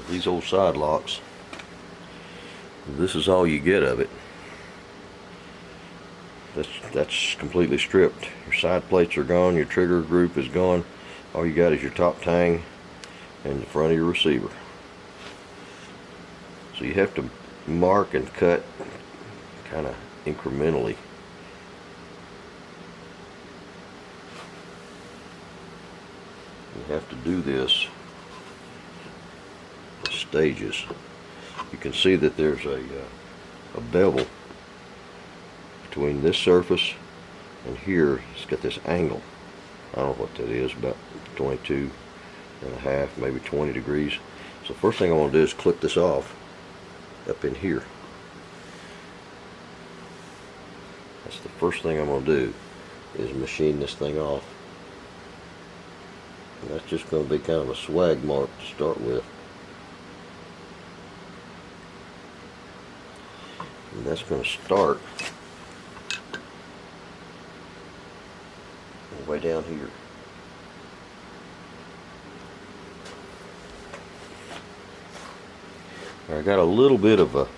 these old side locks. This is all you get of it. That's completely stripped. Your side plates are gone, your trigger group is gone. All you got is your top tang and the front of your receiver. So you have to mark and cut kind of incrementally. You have to do this in stages. You can see that there's a bevel between this surface and here. It's got this angle. I don't know what that is, about 22 and a half, maybe 20 degrees. So first thing I want to do is clip this off up in here. That's the first thing I'm going to do, is machine this thing off. And that's just going to be kind of a swag mark to start with. And that's going to start way down here. I got a little bit of a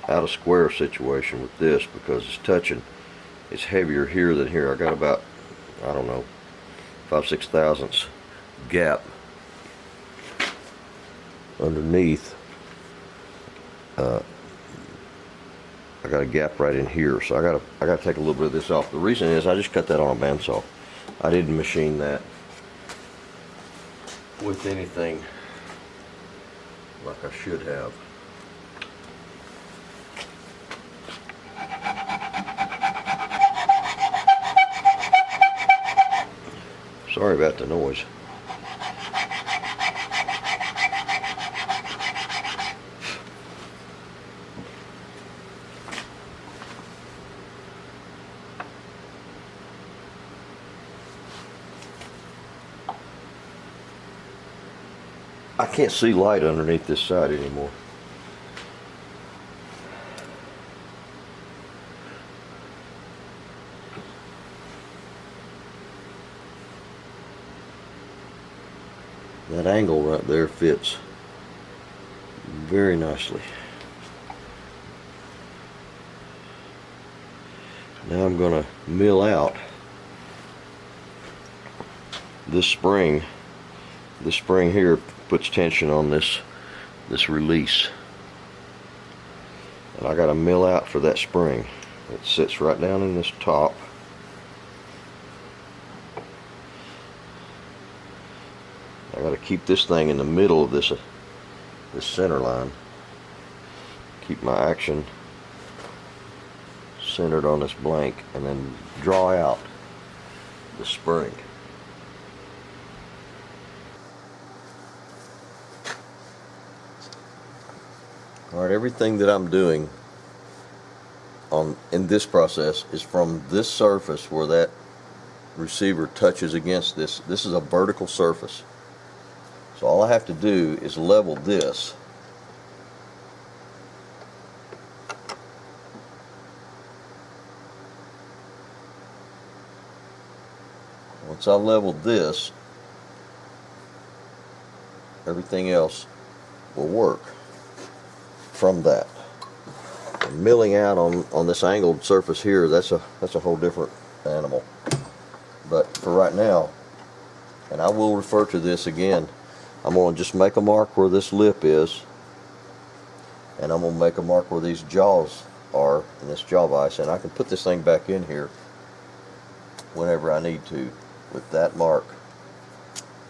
out of square situation with this because it's touching. It's heavier here than here. I got about, I don't know, 5/6 thousandths gap underneath. I got a gap right in here, so I gotta take a little bit of this off. The reason is I just cut that on a bandsaw. I didn't machine that with anything like I should have. Sorry about the noise. I can't see light underneath this side anymore. That angle right there fits very nicely. Now I'm going to mill out this spring. This spring here puts tension on this release, and I got to mill out for that spring. It sits right down in this top. I got to keep this thing in the middle of this center line. Keep my action centered on this blank, and then draw out the spring. Alright, everything that I'm doing in this process is from this surface where that receiver touches against this. This is a vertical surface. So all I have to do is level this. Once I leveled this, everything else will work from that. And milling out on this angled surface here, that's a whole different animal. But for right now, and I will refer to this again, I'm going to just make a mark where this lip is, and I'm going to make a mark where these jaws are in this jaw vise, and I can put this thing back in here whenever I need to with that mark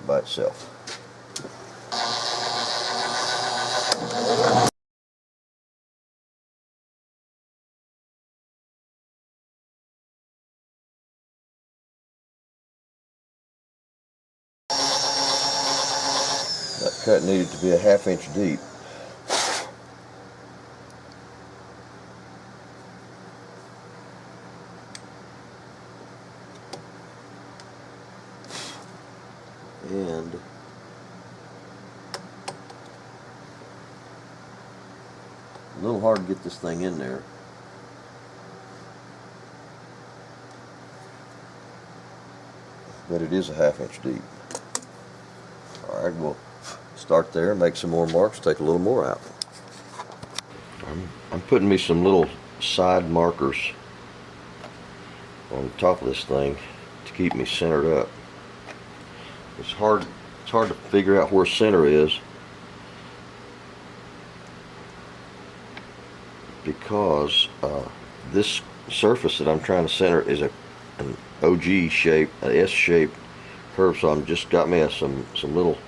by itself. That cut needed to be a 1/2 inch deep. And a little hard to get this thing in there. But it is a 1/2 inch deep. Alright, we'll Start there, make some more marks, take a little more out. I'm putting me some little side markers on the top of this thing to keep me centered up. It's hard to figure out where center is because this surface that I'm trying to center is an OG shape, an S shape curve, so I'm just got me some little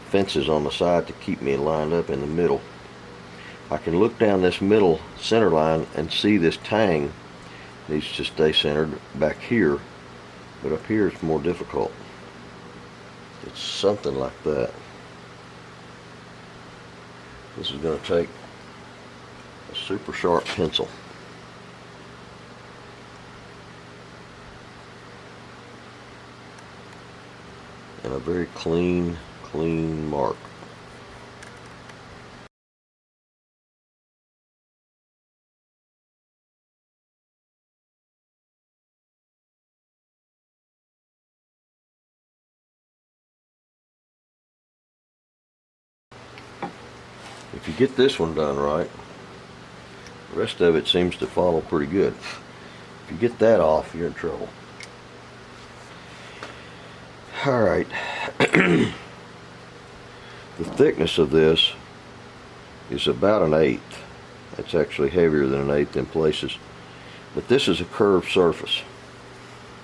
fences on the side to keep me lined up in the middle. I can look down this middle center line and see this tang needs to stay centered back here, but up here it's more difficult. It's something like that. This is going to take a super sharp pencil. And a very clean mark. If you get this one done right, the rest of it seems to follow pretty good. If you get that off, you're in trouble. Alright. The thickness of this is about 1/8. It's actually heavier than 1/8 in places. But this is a curved surface.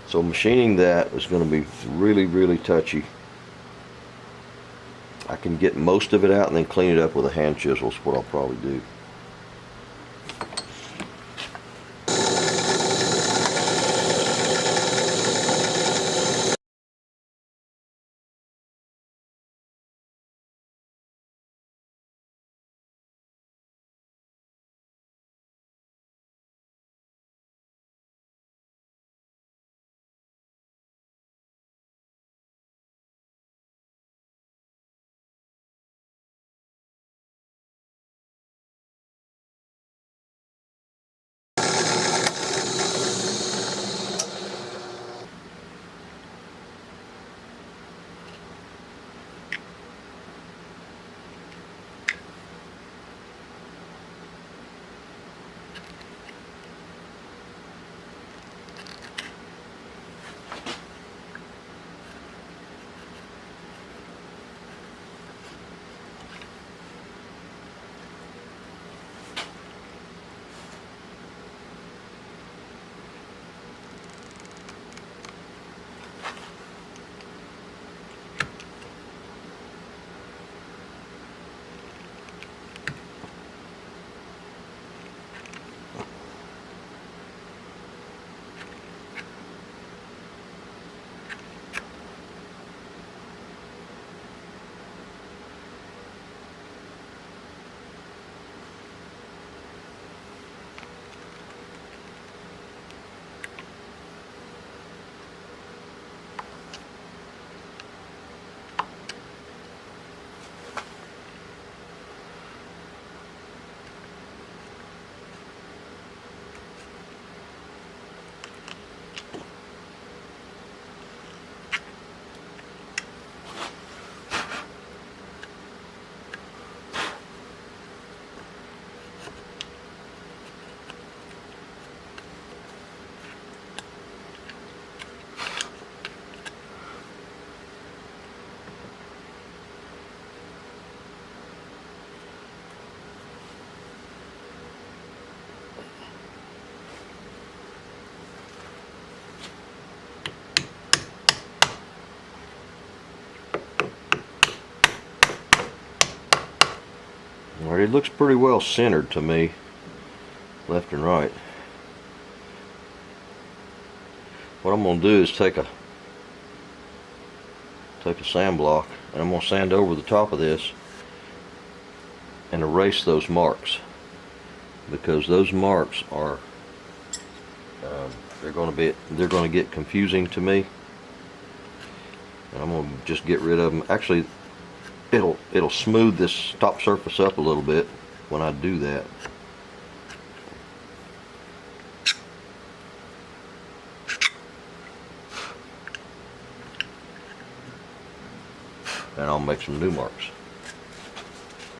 So machining that is going to be really touchy. I can get most of it out and then clean it up with a hand chisel is what I'll probably do. Alright, it looks pretty well centered to me, left and right. What I'm going to do is take a sand block and I'm going to sand over the top of this and erase those marks, because those marks are they're going to get confusing to me, and I'm going to just get rid of them. Actually, it'll smooth this top surface up a little bit when I do that. And I'll make some new marks.